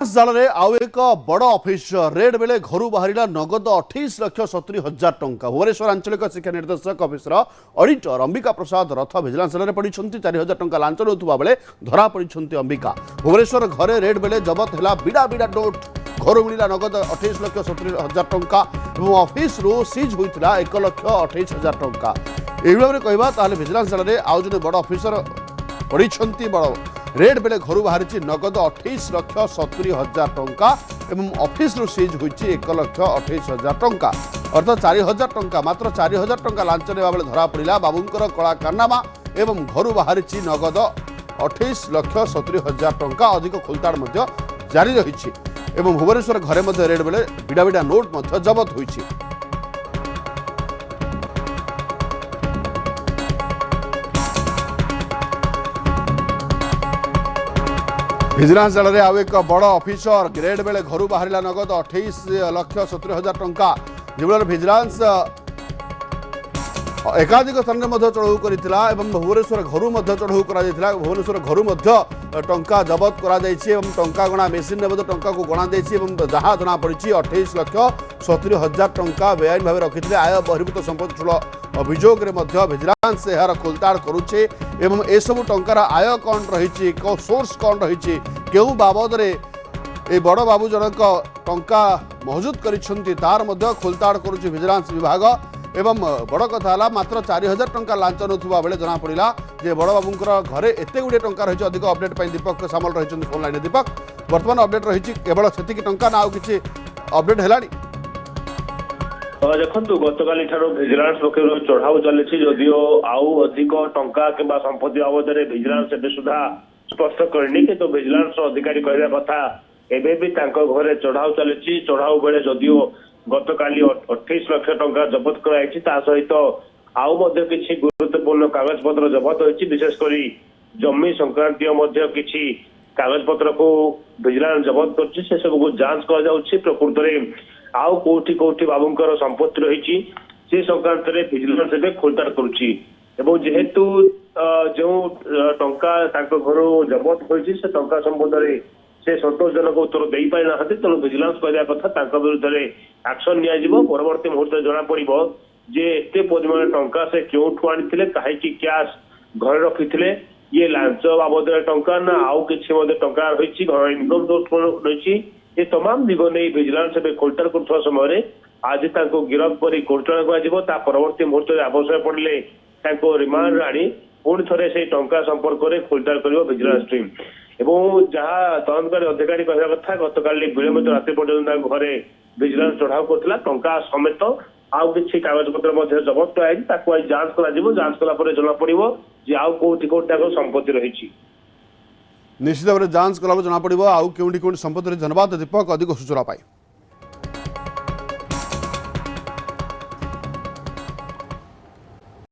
जाल में आउ एक बड़ ऑफिस रेड बेले घर बाहर नगद 28,70,000 टंका भुवनेश्वर आंचलिक शिक्षा निर्देशक ऑफिसर ऑडिटर अंबिका प्रसाद रथ भिजिलेंस जाल में पड़ी 4,000 टंका लांच नौथुवा बेले धरा पड़ी अंबिका भुवनेश्वर घरे रेड बेले जबत है बिड़ा बिड़ा नोट घर मिला नगद 28,70,000 टंका ऑफिस सीज होता 1,28,000 टंका यही भाव में कहवा भिजिलेंस जाल में आउ जो बड़ ऑफिसर पड़ी बड़ रेड बेले घर बाहरी नगद 28,70,000 टंका एवं ऑफिस सीज होती 1,28,000 टंका अर्थात 4,000 टंका मात्र 4,000 टंका लांच नेवा बेले धरा पड़ा बाबूंकर कला कारनामा एवं घर बाहरी नगद 28,70,000 टंका अधिक खोलताड़ जारी रही एवं भुवनेश्वर घरे रेड बेले बिड़ा बिड़ा नोट जबत होती। भिजिलेंस जाल में आउ एक बड़ ऑफिसर ग्रेड बेले घर बाहर नगद 28,70,000 टंका जो भिजिलेंस एकाधिक स्थान में चढ़ऊ करता भुवनेश्वर घर चढ़ऊ कर भुवनेश्वर घर टंका जबत कर टंका गणा मेसीन में टंका को गणा जहाँ जना पड़ी 28,70,000 टंका बेआईन भाव रखी आय बहिर्भूत संपत्ति ठूल अभियोग भिजिलेंस यार खोलताड़ करुचे एवं ए सबु टंकार आय कौन रही सोर्स कौन रही क्यों बाबद ए बड़ बाबू जनक टंका महजुद कर खोलताड़ करुचे भिजिलेंस विभाग एवं बड़ कथा मात्र 4,000 टंका लांच नौथुवा बेले जना पड़ा जे बड़ बाबूंकर घरे एते गुड़े टंका रही अधिक अपडेट पर दीपक सामल रही फोन लाइन दीपक बर्तमान अपडेट रही केवल से टंका ना किसी अपडेट है देखो गतकाली भिजिलेंस पक्ष चढ़ाऊ चली जदिओ आउ अधिक टंका कि संपत्ति बाबद भिजिलेंस एवं सुधा स्पष्ट करनी कि भिजिलेंस अधिकारी कहवा कथा एबे भी घरे चढ़ाऊ चली चढ़ाऊ बेले जदिओ गतकाली 28 लाख टंका जबत कराई सहित आउ किसी गुरुत्वपूर्ण कागज पत्र जबत होती विशेषकर जमी संक्रांतीय किसी कागज पत्र को भिजिलेंस जबत कर सब को जांच कर प्रकृत में आउ कौटी कौटी बाबूंकर संपत्ति रही से संक्रांत में भिजिलेंस एवं खोलताड़ करुच्ची जेहेतु जो टंका घर जबत होती से टंका संबंध में से संतोषजनक उत्तर दे पारि ना तेणु भिजिलेंस कहवा कथा विरुद्ध में एक्शन निवर्ती मुहूर्त जना पड़ जे एत परिमाण टंका से क्यों आनी कहीं कैश घर रखी ये लांच बाबद टंका ना आउ किसी टंका रही घर इनकम सोर्स रही ये तमाम दिग नहीं भिजिलेंस खोलताड़ कर समय आज गिरफ्त कर कोर्ट परवर्ती मुहूर्त में आवश्यक पड़े रिमांड आनी पुणी थे से टंका संपर्क में खोलताड़ कर भिजिलेंस टीम एवं जहाँ तदंतकारी अधिकारी कहवा कथा गतकाली विलंबित रात्रि पर्यटन घरे भिजिलेंस चढ़ाऊ करता टंका समेत आउ किसी कागज पत्र जबत कराई जांच कला जना पड़े आउ कौटी कौटी संपत्ति रही निश्चित भाव जांच कला जना पड़ो आउ के संपत्ति धन्यवाद दीपक अधिक सूचना पाई।